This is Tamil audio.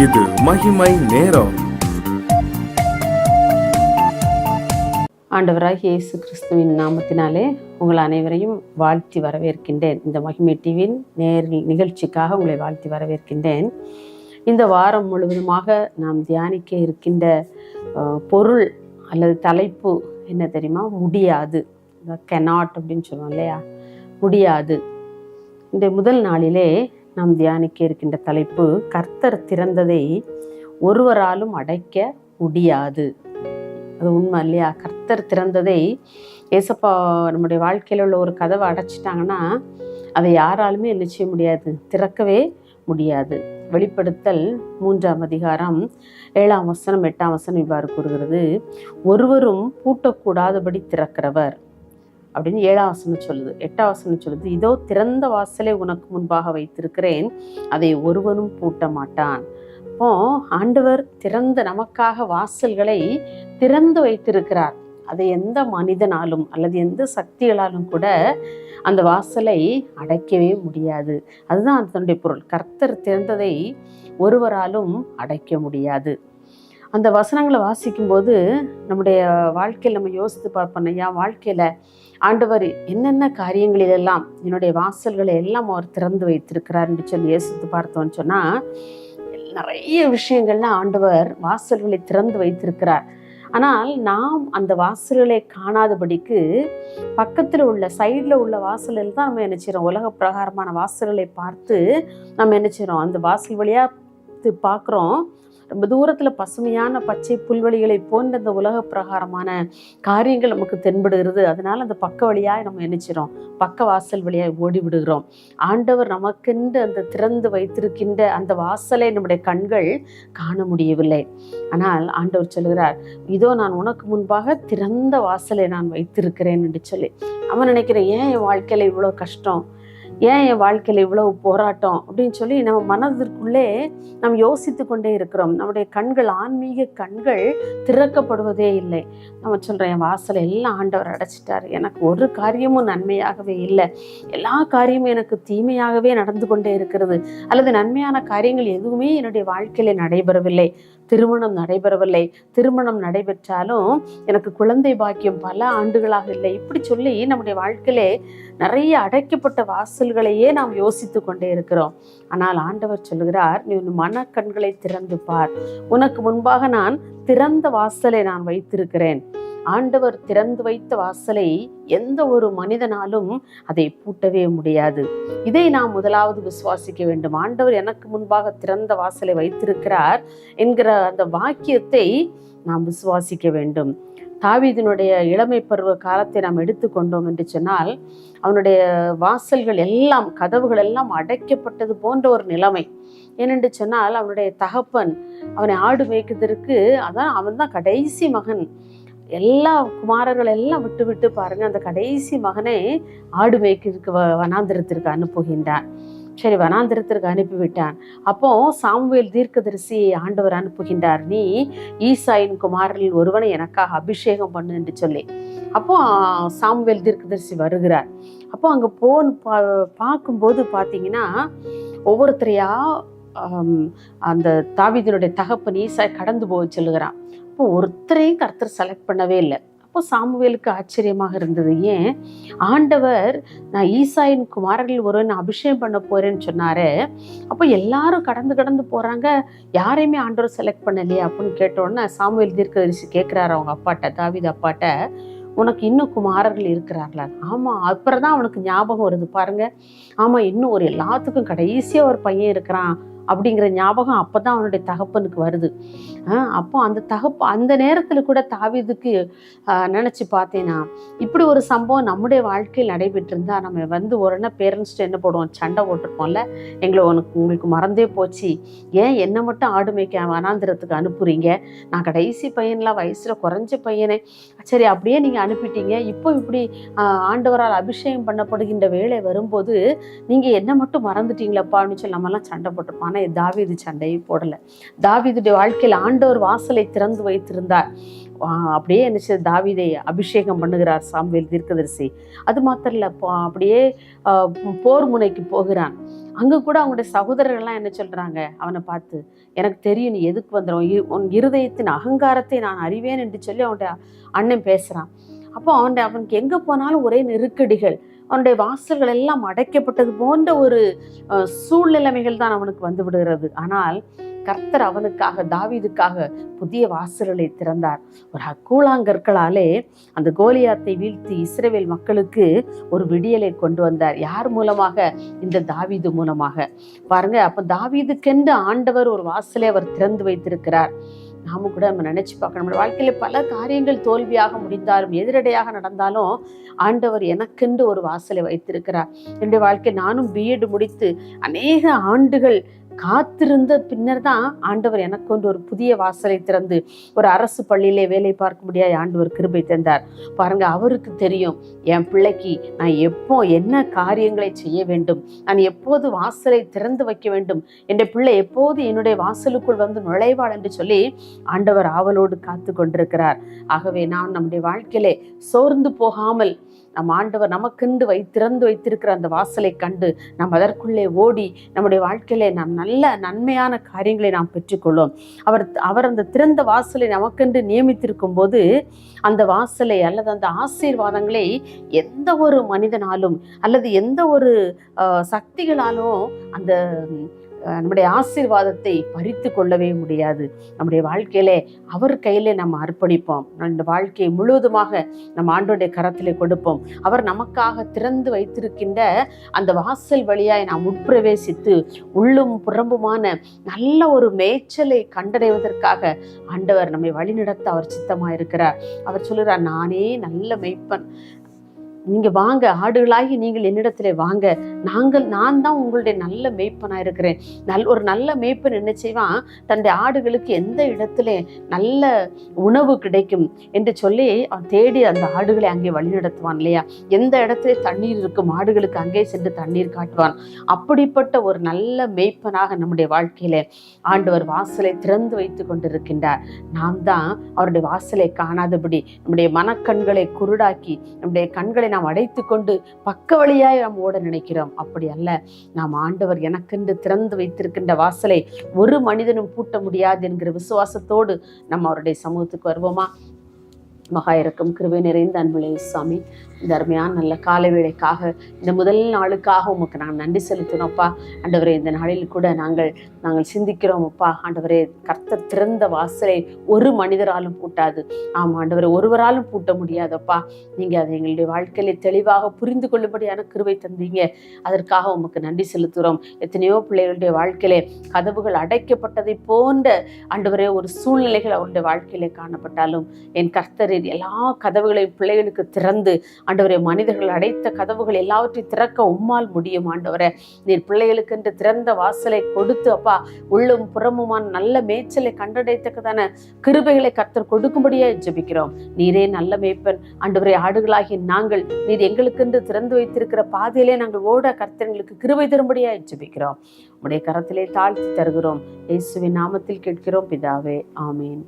இது மகிமை நேரம். ஆண்டவராகிய இயேசு கிறிஸ்துவின் நாமத்தினாலே உங்கள் அனைவரையும் வாழ்த்தி வரவேற்கின்றேன். இந்த மகிமை டிவியின் நிகழ்ச்சிக்காக உங்களை வாழ்த்தி வரவேற்கின்றேன். இந்த வாரம் முழுவதுமாக நாம் தியானிக்க இருக்கின்ற பொருள் அல்லது தலைப்பு என்ன தெரியுமா? முடியாது. கெனாட் அப்படின்னு சொல்லுவோம் இல்லையா? முடியாது. இந்த முதல் நாளிலே நாம் தியானிக்க இருக்கின்ற தலைப்பு, கர்த்தர் திறந்ததை ஒருவராலும் அடைக்க முடியாது. அது உண்மை இல்லையா? கர்த்தர் திறந்ததை, ஏசப்பா நம்முடைய வாழ்க்கையில் உள்ள ஒரு கதவை அடைச்சிட்டாங்கன்னா அதை யாராலுமே என்ன செய்ய முடியாது? திறக்கவே முடியாது. வெளிப்படுத்தல் 3ஆம் அதிகாரம் 7ஆம் வசனம் 8ஆம் வசனம் இவ்வாறு கூறுகிறது, ஒருவரும் பூட்டக்கூடாதபடி திறக்கிறவர் அப்படின்னு 7ஆம் வசனம் சொல்லுது. 8ஆம் வசனம் சொல்லுது, இதோ திறந்த வாசலை உனக்கு முன்பாக வைத்திருக்கிறேன், அதை ஒருவனும் பூட்ட மாட்டான். அப்போ ஆண்டவர் நமக்காக வாசல்களை திறந்து வைத்திருக்கிறார். அதை எந்த மனிதனாலும் அல்லது எந்த சக்திகளாலும் கூட அந்த வாசலை அடைக்கவே முடியாது. அதுதான் அதனுடைய பொருள். கர்த்தர் திறந்ததை ஒருவராலும் அடைக்க முடியாது. அந்த வசனங்களை வாசிக்கும்போது நம்முடைய வாழ்க்கையில் நம்ம யோசித்து பார்ப்போம், என் வாழ்க்கையில் ஆண்டவர் என்னென்ன காரியங்களிலெல்லாம் என்னுடைய வாசல்களை எல்லாம் அவர் திறந்து வைத்திருக்கிறார் என்று சொல்லி யோசித்து பார்த்தோன்னு சொன்னால், நிறைய விஷயங்கள்ல ஆண்டவர் வாசல்களை திறந்து வைத்திருக்கிறார். ஆனால் நாம் அந்த வாசல்களை காணாதபடிக்கு பக்கத்தில் உள்ள சைடில் உள்ள வாசலில் தான் நம்ம என்ன செய்கிறோம்? உலக பிரகாரமான வாசல்களை பார்த்து நம்ம என்ன செய்கிறோம்? அந்த வாசல் வழியாக பார்க்குறோம். ரொம்ப தூரத்தில் பசுமையான பச்சை புல்வெளிகளை போன்ற அந்த உலக பிரகாரமான காரியங்கள் நமக்கு தென்படுகிறது. அதனால அந்த பக்க வழியாக நம்ம நினைச்சிரோம், பக்க வாசல் வழியாக ஓடி விடுகிறோம். ஆண்டவர் நமக்கென்று அந்த திறந்து வைத்திருக்கின்ற அந்த வாசலை நம்முடைய கண்கள் காண முடியவில்லை. ஆனால் ஆண்டவர் சொல்கிறார், இதோ நான் உனக்கு முன்பாக திறந்த வாசலை நான் வைத்திருக்கிறேன் என்று சொல்லி. அவன் நினைக்கிறேன், ஏன் என் வாழ்க்கையில் இவ்வளோ கஷ்டம், ஏன் என் வாழ்க்கையில் இவ்வளவு போராட்டம் அப்படின்னு சொல்லி நம்ம மனதிற்குள்ளே நாம் யோசித்து கொண்டே இருக்கிறோம். நம்முடைய கண்கள், ஆன்மீக கண்கள் திறக்கப்படுவதே இல்லை. நம்ம சொல்கிறோம், என் வாசலை எல்லாம் ஆண்டவர் அடைச்சிட்டார், எனக்கு ஒரு காரியமும் நன்மையாகவே இல்லை, எல்லா காரியமும் எனக்கு தீமையாகவே நடந்து கொண்டே இருக்கிறது, அல்லது நன்மையான காரியங்கள் எதுவுமே என்னுடைய வாழ்க்கையில் நடைபெறவில்லை, திருமணம் நடைபெறவில்லை, திருமணம் நடைபெற்றாலும் எனக்கு குழந்தை பாக்கியம் பல ஆண்டுகளாக இல்லை, இப்படி சொல்லி நம்முடைய வாழ்க்கையிலே நிறைய அடைக்கப்பட்ட வாசல்களையே நாம் யோசித்து கொண்டே இருக்கிறோம். ஆனால் ஆண்டவர் சொல்லுகிறார், நீ உன் மனக்கண்களை திறந்து பார், உனக்கு முன்பாக நான் திறந்த வாசலை நான் வைத்திருக்கிறேன். ஆண்டவர் திறந்து வைத்த வாசலை எந்த ஒரு மனிதனாலும் அதை பூட்டவே முடியாது. இதை நாம் முதலாவது விசுவாசிக்க வேண்டும். ஆண்டவர் எனக்கு முன்பாக திறந்த வாசலை வைத்திருக்கிறார் என்கிற அந்த வாக்கியத்தை நாம் விசுவாசிக்க வேண்டும். தாவீதினுடைய இளமை பருவ காலத்தை நாம் எடுத்துக்கொண்டோம் என்று சொன்னால், அவனுடைய வாசல்கள் எல்லாம், கதவுகள் எல்லாம் அடைக்கப்பட்டது போன்ற ஒரு நிலைமை. ஏனென்று சொன்னால், அவனுடைய தகப்பன் அவனை ஆடு மேய்க்கிறதுக்கு, அவன் தான் கடைசி மகன். எல்லா குமாரர்கள் எல்லாம் விட்டு விட்டு பாருங்க, அந்த கடைசி மகனை ஆடு மேய்க்கிறதுக்கு வனாந்திரத்திற்கு அனுப்புகின்றான். சரி, வனாந்திரத்திற்கு அனுப்பிவிட்டான். அப்போ சாமுவேல் தீர்க்கதரிசி ஆண்டவர் அனுப்புகின்றார், நீ ஈசாயின் குமாரரில் ஒருவனை எனக்காக அபிஷேகம் பண்ணு என்று சொல்லி. அப்போ சாமுவேல் தீர்க்கதரிசி வருகிறார். அப்போ அங்கே பார்க்கும்போது பார்த்தீங்கன்னா, ஒவ்வொருத்தரையா அந்த தாவீதினுடைய தகப்பன் ஈசாய் கடந்து போக சொல்லுகிறான். அப்போ ஒருத்தரையும் கர்த்தர் செலக்ட் பண்ணவே இல்லை. அப்போ சாமுவேலுக்கு ஆச்சரியமாக இருந்தது, ஏன் ஆண்டவர் நான் ஈசாயின் குமாரர்கள் ஒருவன் அபிஷேகம் பண்ண போறேன்னு சொன்னாரு, அப்போ எல்லாரும் கடந்து போறாங்க, யாரையுமே ஆண்டவர் செலக்ட் பண்ணலையே அப்படின்னு கேட்டோன்னே சாமுவேல் தீர்க்கதரிசி கேட்கிறாரு அவங்க அப்பாட்ட, தாவீது அப்பாட்ட, உனக்கு இன்னும் குமாரர்கள் இருக்கிறார்களா? ஆமா. அப்புறம் தான் அவனுக்கு ஞாபகம் வருது பாருங்க, ஆமா, இன்னும் ஒரு எல்லாத்துக்கும் கடைசியா ஒரு பையன் இருக்கிறான் அப்படிங்கிற ஞாபகம் அப்பதான் அவனுடைய தகப்பனுக்கு வருது. அப்போ அந்த நேரத்தில் கூட தாவீதுக்கு நினச்சி பார்த்தேன்னா, இப்படி ஒரு சம்பவம் நம்முடைய வாழ்க்கையில் நடைபெற்றிருந்தா நம்ம உடனே பேரண்ட்ஸ்ட்டு என்ன போடுவோம்? சண்டை போட்டிருப்போம்ல, உங்களுக்கு மறந்தே போச்சு, ஏன் என்னை மட்டும் ஆடு மேய்க்க வனாந்திரத்துக்கு அனுப்புறீங்க, நான் கடைசி பையன்லாம், வயசில் குறைஞ்ச பையனே, சரி அப்படியே நீங்கள் அனுப்பிட்டீங்க, இப்போ இப்படி ஆண்டவரால் அபிஷேகம் பண்ணப்படுகின்ற வேலை வரும்போது நீங்கள் என்னை மட்டும் மறந்துட்டீங்களப்பா அப்படின்னு சொல்லி நம்மலாம் சண்டை போட்டிருப்போம். ஆனால் தாவீது சண்டையை போடலை. தாவீதுடைய வாழ்க்கையில் ஆண்டவர் வாசலை திறந்து வைத்திருந்தார். அப்படியே என்ன தாவீதை அபிஷேகம் பண்ணுகிறார் சாமுவேல் தீர்க்கதரிசி. அது மாத்திரம் இல்லை, அப்படியே போர் முனைக்கு போகிறான். அங்க கூட அவங்களுடைய சகோதரர்கள்லாம் என்ன சொல்றாங்க அவனை பார்த்து, எனக்கு தெரியும் நீ எதுக்கு வந்துடும், உன் இருதயத்தின் அகங்காரத்தை நான் அறிவேன் என்று சொல்லி அவனுடைய அண்ணன் பேசுறான். அப்போ அவனுக்கு எங்க போனாலும் ஒரே நெருக்கடிகள், அவனுடைய வாசல்கள் எல்லாம் அடைக்கப்பட்டது போன்ற ஒரு சூழ்நிலைமைகள் தான் அவனுக்கு வந்து விடுகிறது. ஆனால் கர்த்தர் அவனுக்காக, தாவீதுக்காக புதிய வாசல்களை திறந்தார். ஒரு கூழாங்கற்களாலே அந்த கோலியாத்தை வீழ்த்தி இஸ்ரவேல் மக்களுக்கு ஒரு விடியலை கொண்டு வந்தார். யார் மூலமாக? இந்த தாவீது மூலமாக. பாருங்க, அப்ப தாவீதுக்கென்று ஆண்டவர் ஒரு வாசலை அவர் திறந்து வைத்திருக்கிறார். நாம கூட நம்ம நினைச்சு பார்க்கணும், நம்ம வாழ்க்கையில பல காரியங்கள் தோல்வியாக முடிந்தாலும், எதிரடையாக நடந்தாலும், ஆண்டவர் எனக்கென்று ஒரு வாசலை வைத்திருக்கிறார். என்னுடைய வாழ்க்கை, நானும் பிஎட் முடித்து அநேக ஆண்டுகள் காத்திருந்த பின்னர் தான் ஆண்டவர் எனக்கு கொண்டு ஒரு புதிய வாசலை திறந்து ஒரு அரசு பள்ளியிலே வேலை பார்க்க முடியாது ஆண்டவர் கிருபை தந்தார். பாருங்க, அவருக்கு தெரியும் என் பிள்ளைக்கு நான் எப்போ என்ன காரியங்களை செய்ய வேண்டும், நான் எப்போது வாசலை திறந்து வைக்க வேண்டும், என் பிள்ளை எப்போது என்னுடைய வாசலுக்குள் வந்து நுழைவாள் என்று சொல்லி ஆண்டவர் ஆவலோடு காத்து கொண்டிருக்கிறார். ஆகவே நான் நம்முடைய வாழ்க்கையிலே சோர்ந்து போகாமல், நம் ஆண்டவர் நமக்கென்று திறந்து வைத்திருக்கிற அந்த வாசலை கண்டு நாம் அதற்குள்ளே ஓடி நம்முடைய வாழ்க்கையிலே நாம் நல்ல நன்மையான காரியங்களை நாம் பெற்றுக்கொள்வோம். அவர் அந்த திறந்த வாசலை நமக்கென்று நியமித்திருக்கும் போது அந்த வாசலை அல்லது அந்த ஆசீர்வாதங்களை எந்த ஒரு மனிதனாலும் அல்லது எந்த ஒரு சக்திகளாலும் அந்த நம்முடைய ஆசீர்வாதத்தை பறித்து கொள்ளவே முடியாது. நம்முடைய வாழ்க்கையிலே அவர் கையிலே நம்ம அர்ப்பணிப்போம். நம்ம வாழ்க்கையை முழுவதுமாக நம்ம ஆண்டோடைய கரத்திலே கொடுப்போம். அவர் நமக்காக திறந்து வைத்திருக்கின்ற அந்த வாசல் வழியாய் நாம் உட்பிரவேசித்து உள்ளும் புறம்புமான நல்ல ஒரு மேய்ச்சலை கண்டடைவதற்காக ஆண்டவர் நம்மை வழிநடத்த அவர் சித்தமாயிருக்கிறார். அவர் சொல்லுகிறார், நானே நல்ல மேய்ப்பன், நீங்க வாங்க, ஆடுகளாகி நீங்கள் என்னிடத்திலே வாங்க, நான் தான் உங்களுடைய நல்ல மேய்ப்பனா இருக்கிறேன். ஒரு நல்ல மேய்ப்பன் என்ன செய்வான், தன்னுடைய ஆடுகளுக்கு எந்த இடத்துல நல்ல உணவு கிடைக்கும் என்று சொல்லி அவன் தேடி அந்த ஆடுகளை அங்கே வழிநடத்துவான் இல்லையா. எந்த இடத்துல தண்ணீர் இருக்கும் ஆடுகளுக்கு அங்கே சென்று தண்ணீர் காட்டுவான். அப்படிப்பட்ட ஒரு நல்ல மேய்ப்பனாக நம்முடைய வாழ்க்கையில ஆண்டவர் வாசலை திறந்து வைத்து கொண்டிருக்கின்றார். நாம் தான் அவருடைய வாசலை காணாதபடி நம்முடைய மனக்கண்களை குருடாக்கி நம்முடைய கண்களை நாம் அடைத்து கொண்டு பக்க வழியாய் நாம் ஓட நினைக்கிறோம். அப்படி அல்ல. நாம் ஆண்டவர் எனக்கென்று திறந்து வைத்திருக்கின்ற வாசலை ஒரு மனிதனும் பூட்ட முடியாது என்கிற விசுவாசத்தோடு நம்ம அவருடைய சமூகத்துக்கு வருவோமா? மகா இரக்கம் கிருபை நிறைந்த அன்புலே சாமி, இந்த அருமையான நல்ல காலை வேளைக்காக, இந்த முதல் நாளுக்காக உமக்கு நாங்கள் நன்றி செலுத்தினோம்ப்பா. ஆண்டவரே, இந்த நாளில் கூட நாங்கள் சிந்திக்கிறோம் அப்பா. ஆண்டவரே, கர்த்தர் திறந்த வாசலை ஒரு மனிதராலும் பூட்டாது. ஆமாம் ஆண்டவரே, ஒருவராலும் பூட்ட முடியாதப்பா. நீங்கள் அதை எங்களுடைய வாழ்க்கையில தெளிவாக புரிந்து கொள்ளும்படியான கிருபை தந்தீங்க. அதற்காக உமக்கு நன்றி செலுத்துகிறோம். எத்தனையோ பிள்ளைகளுடைய வாழ்க்கையிலே கதவுகள் அடைக்கப்பட்டதை போன்ற ஆண்டவரே ஒரு சூழ்நிலைகள் அவருடைய வாழ்க்கையிலே காணப்பட்டாலும், என் கர்த்தர் எல்லா கதவுகளையும் பிள்ளைகளுக்கு திறந்து, ஆண்டவரே, மனிதர்கள் அடைத்த கதவுகள் எல்லாவற்றையும் திறக்க உம்மால் முடியும். ஆண்டவரே, நீர் பிள்ளைகளுக்கு என்று திறந்த வாசலை கொடுத்து அப்பா, உள்ளும் புறமுமான நல்ல மேய்ச்சலை கண்டடைத்தக்கதான கிருபைகளை கர்த்தர் கொடுக்கும்படியே ஜெபிக்கிறோம். நீரே நல்ல மேய்ப்பன். ஆண்டவரே, ஆடுகளாகி நாங்கள் நீர் எங்களுக்கென்று திறந்து வைத்திருக்கிற பாதையிலே நாங்கள் ஓட கர்த்தர்களுக்கு கிருபை தரும்படியே ஜெபிக்கிறோம். உடைய கரத்திலே தாழ்த்தி தருகிறோம். இயேசுவின் நாமத்தில் கேட்கிறோம் பிதாவே, ஆமேன்.